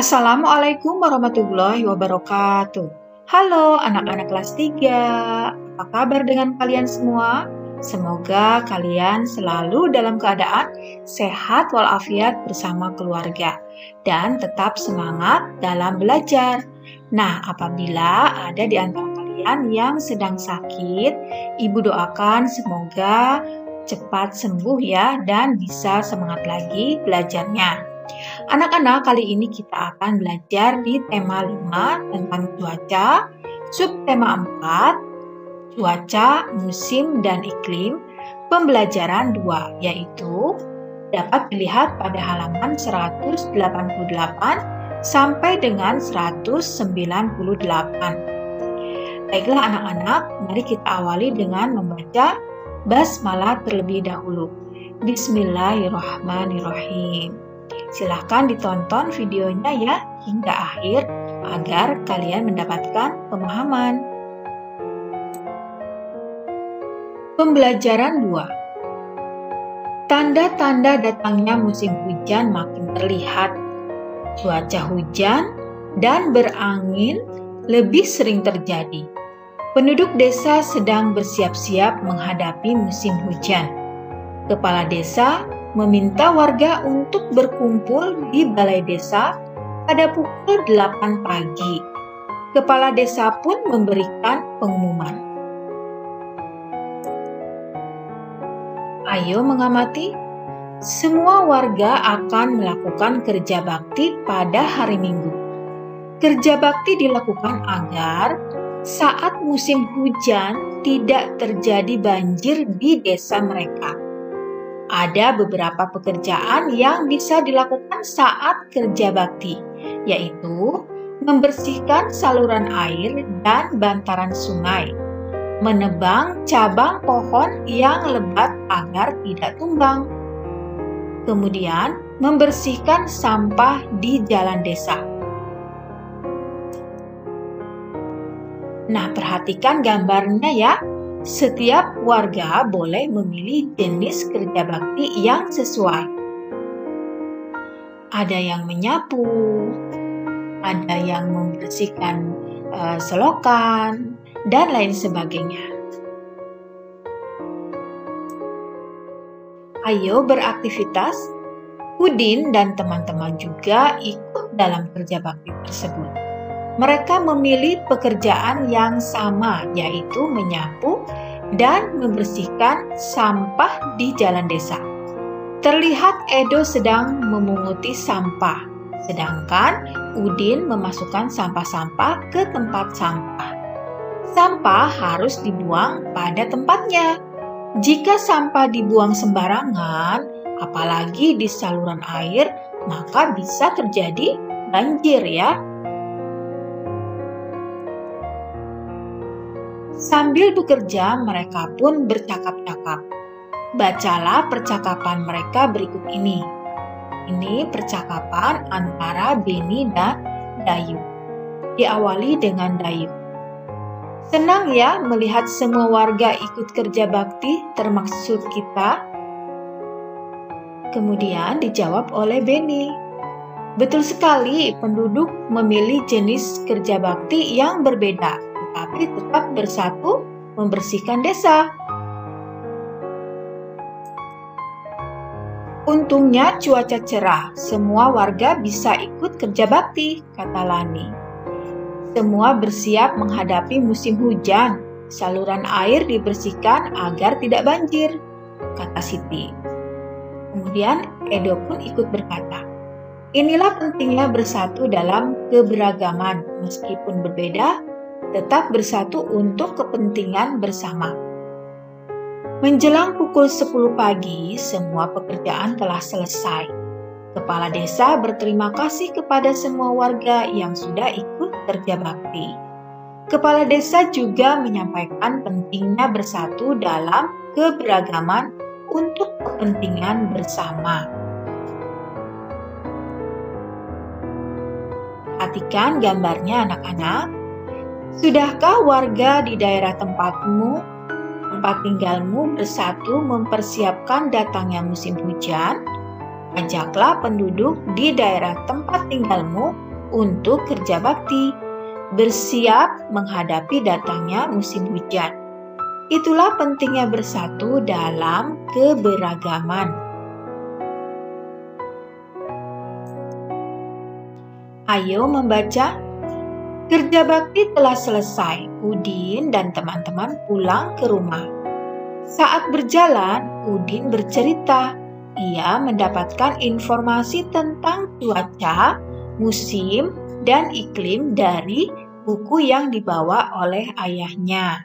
Assalamualaikum warahmatullahi wabarakatuh. Halo anak-anak kelas 3, apa kabar dengan kalian semua? Semoga kalian selalu dalam keadaan sehat walafiat bersama keluarga dan tetap semangat dalam belajar. Nah, apabila ada di antara kalian yang sedang sakit, Ibu doakan semoga cepat sembuh ya dan bisa semangat lagi belajarnya. Anak-anak, kali ini kita akan belajar di tema 5 tentang cuaca, subtema 4, cuaca, musim, dan iklim, pembelajaran 2, yaitu dapat dilihat pada halaman 188 sampai dengan 198. Baiklah anak-anak, mari kita awali dengan membaca basmalah terlebih dahulu. Bismillahirrahmanirrahim. Silahkan ditonton videonya ya hingga akhir agar kalian mendapatkan pemahaman. Pembelajaran 2. Tanda-tanda datangnya musim hujan makin terlihat. Cuaca hujan dan berangin lebih sering terjadi. Penduduk desa sedang bersiap-siap menghadapi musim hujan. Kepala desa meminta warga untuk berkumpul di balai desa pada pukul 8 pagi. Kepala desa pun memberikan pengumuman. Ayo mengamati. Semua warga akan melakukan kerja bakti pada hari Minggu. Kerja bakti dilakukan agar saat musim hujan tidak terjadi banjir di desa mereka. Ada beberapa pekerjaan yang bisa dilakukan saat kerja bakti, yaitu membersihkan saluran air dan bantaran sungai, menebang cabang pohon yang lebat agar tidak tumbang, kemudian membersihkan sampah di jalan desa. Nah, perhatikan gambarnya ya. Setiap warga boleh memilih jenis kerja bakti yang sesuai. Ada yang menyapu, ada yang membersihkan selokan, dan lain sebagainya. Ayo beraktivitas. Udin dan teman-teman juga ikut dalam kerja bakti tersebut. Mereka memilih pekerjaan yang sama, yaitu menyapu dan membersihkan sampah di jalan desa. Terlihat Edo sedang memunguti sampah, sedangkan Udin memasukkan sampah-sampah ke tempat sampah. Sampah harus dibuang pada tempatnya. Jika sampah dibuang sembarangan, apalagi di saluran air, maka bisa terjadi banjir ya. Sambil bekerja, mereka pun bercakap-cakap. Bacalah percakapan mereka berikut ini. Ini percakapan antara Beni dan Dayu. Diawali dengan Dayu. Senang ya melihat semua warga ikut kerja bakti, termasuk kita. Kemudian dijawab oleh Beni. Betul sekali, penduduk memilih jenis kerja bakti yang berbeda, tapi tetap bersatu membersihkan desa. Untungnya cuaca cerah, semua warga bisa ikut kerja bakti, kata Lani. Semua bersiap menghadapi musim hujan, saluran air dibersihkan agar tidak banjir, kata Siti. Kemudian Edo pun ikut berkata, inilah pentingnya bersatu dalam keberagaman, meskipun berbeda, tetap bersatu untuk kepentingan bersama. Menjelang pukul 10 pagi, semua pekerjaan telah selesai. Kepala desa berterima kasih kepada semua warga yang sudah ikut kerja bakti. Kepala desa juga menyampaikan pentingnya bersatu dalam keberagaman untuk kepentingan bersama. Perhatikan gambarnya anak-anak. Sudahkah warga di daerah tempat tinggalmu bersatu mempersiapkan datangnya musim hujan? Ajaklah penduduk di daerah tempat tinggalmu untuk kerja bakti, bersiap menghadapi datangnya musim hujan. Itulah pentingnya bersatu dalam keberagaman. Ayo membaca. Kerja bakti telah selesai. Udin dan teman-teman pulang ke rumah. Saat berjalan, Udin bercerita. Ia mendapatkan informasi tentang cuaca, musim, dan iklim dari buku yang dibawa oleh ayahnya.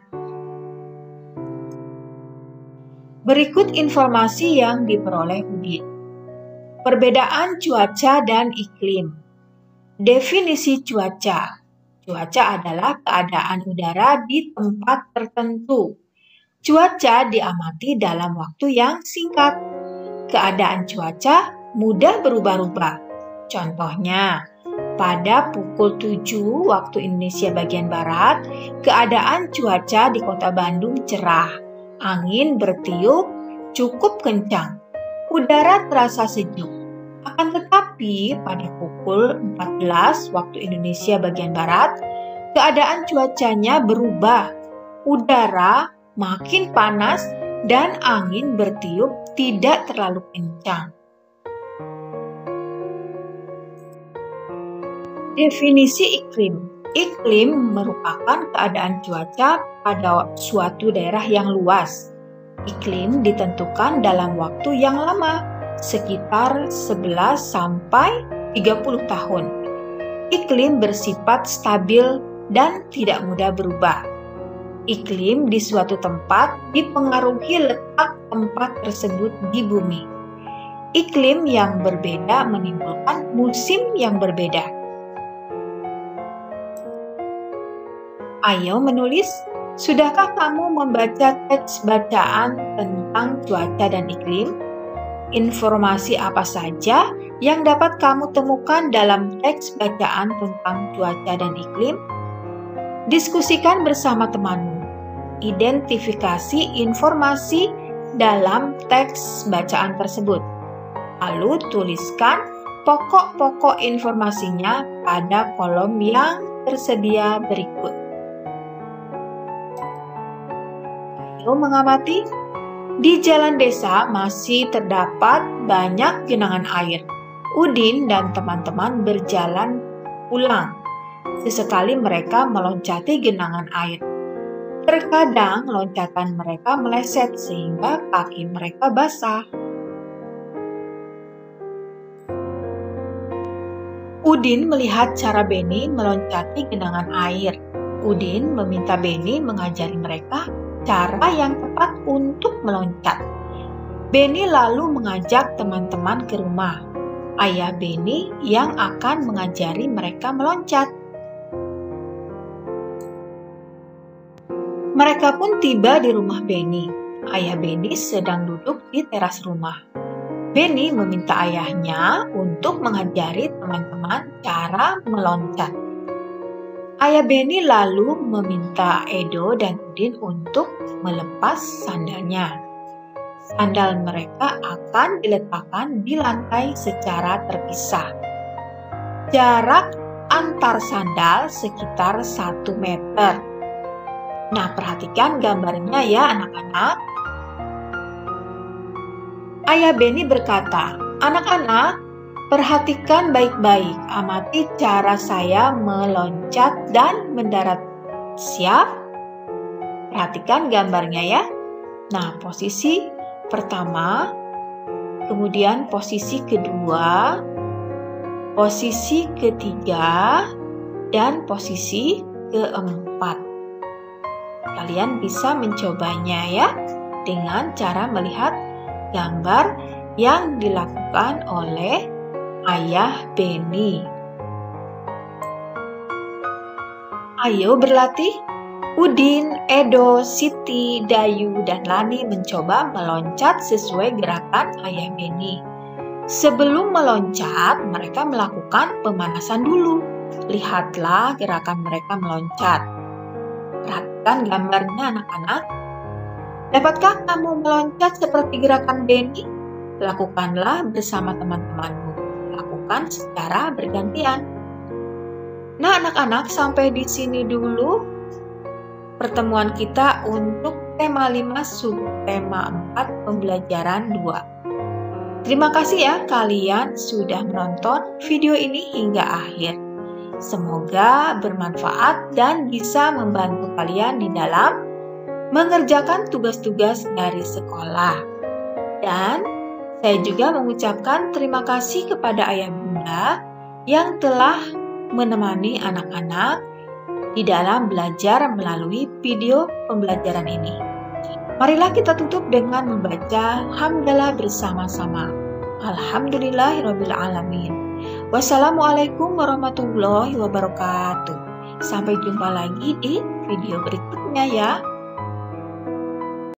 Berikut informasi yang diperoleh Udin. Perbedaan cuaca dan iklim. Definisi cuaca. Cuaca adalah keadaan udara di tempat tertentu. Cuaca diamati dalam waktu yang singkat. Keadaan cuaca mudah berubah-ubah. Contohnya, pada pukul 7 waktu Indonesia bagian Barat, keadaan cuaca di Kota Bandung cerah. Angin bertiup cukup kencang. Udara terasa sejuk. Akan tetapi, pada pukul 14 waktu Indonesia bagian Barat, keadaan cuacanya berubah. Udara makin panas dan angin bertiup tidak terlalu kencang. Definisi iklim. Iklim merupakan keadaan cuaca pada suatu daerah yang luas. Iklim ditentukan dalam waktu yang lama, sekitar 11 sampai 30 tahun. Iklim bersifat stabil dan tidak mudah berubah. Iklim di suatu tempat dipengaruhi letak tempat tersebut di bumi. Iklim yang berbeda menimbulkan musim yang berbeda. Ayo menulis. Sudahkah kamu membaca teks bacaan tentang cuaca dan iklim? Informasi apa saja yang dapat kamu temukan dalam teks bacaan tentang cuaca dan iklim? Diskusikan bersama temanmu. Identifikasi informasi dalam teks bacaan tersebut. Lalu tuliskan pokok-pokok informasinya pada kolom yang tersedia berikut. Mengamati. Di jalan desa masih terdapat banyak genangan air. Udin dan teman-teman berjalan pulang. Sesekali mereka meloncati genangan air. Terkadang loncatan mereka meleset sehingga kaki mereka basah. Udin melihat cara Beni meloncati genangan air. Udin meminta Beni mengajari mereka cara yang tepat untuk meloncat. Beni lalu mengajak teman-teman ke rumah. Ayah Beni yang akan mengajari mereka meloncat. Mereka pun tiba di rumah Beni. Ayah Beni sedang duduk di teras rumah. Beni meminta ayahnya untuk mengajari teman-teman cara meloncat. Ayah Beni lalu meminta Edo dan Udin untuk melepas sandalnya. Sandal mereka akan diletakkan di lantai secara terpisah. Jarak antar sandal sekitar 1 meter. Nah, perhatikan gambarnya ya anak-anak. Ayah Beni berkata, "Anak-anak, perhatikan baik-baik, amati cara saya meloncat dan mendarat. Siap? Perhatikan gambarnya ya. Nah, posisi pertama, kemudian posisi kedua, posisi ketiga, dan posisi keempat. Kalian bisa mencobanya ya dengan cara melihat gambar yang dilakukan oleh Ayah Beni. Ayo berlatih. Udin, Edo, Siti, Dayu, dan Lani mencoba meloncat sesuai gerakan Ayah Beni. Sebelum meloncat, mereka melakukan pemanasan dulu. Lihatlah gerakan mereka meloncat. Perhatikan gambarnya anak-anak. Dapatkah kamu meloncat seperti gerakan Beni? Lakukanlah bersama teman-temanmu. Lakukan secara bergantian. Nah, anak-anak, sampai di sini dulu pertemuan kita untuk tema 5 subtema 4 pembelajaran 2. Terima kasih ya kalian sudah menonton video ini hingga akhir. Semoga bermanfaat dan bisa membantu kalian di dalam mengerjakan tugas-tugas dari sekolah. Dan saya juga mengucapkan terima kasih kepada Ayah Bunda yang telah menemani anak-anak di dalam belajar melalui video pembelajaran ini. Marilah kita tutup dengan membaca hamdalah bersama-sama. Alhamdulillahirabbil alamin. Wassalamualaikum warahmatullahi wabarakatuh. Sampai jumpa lagi di video berikutnya ya.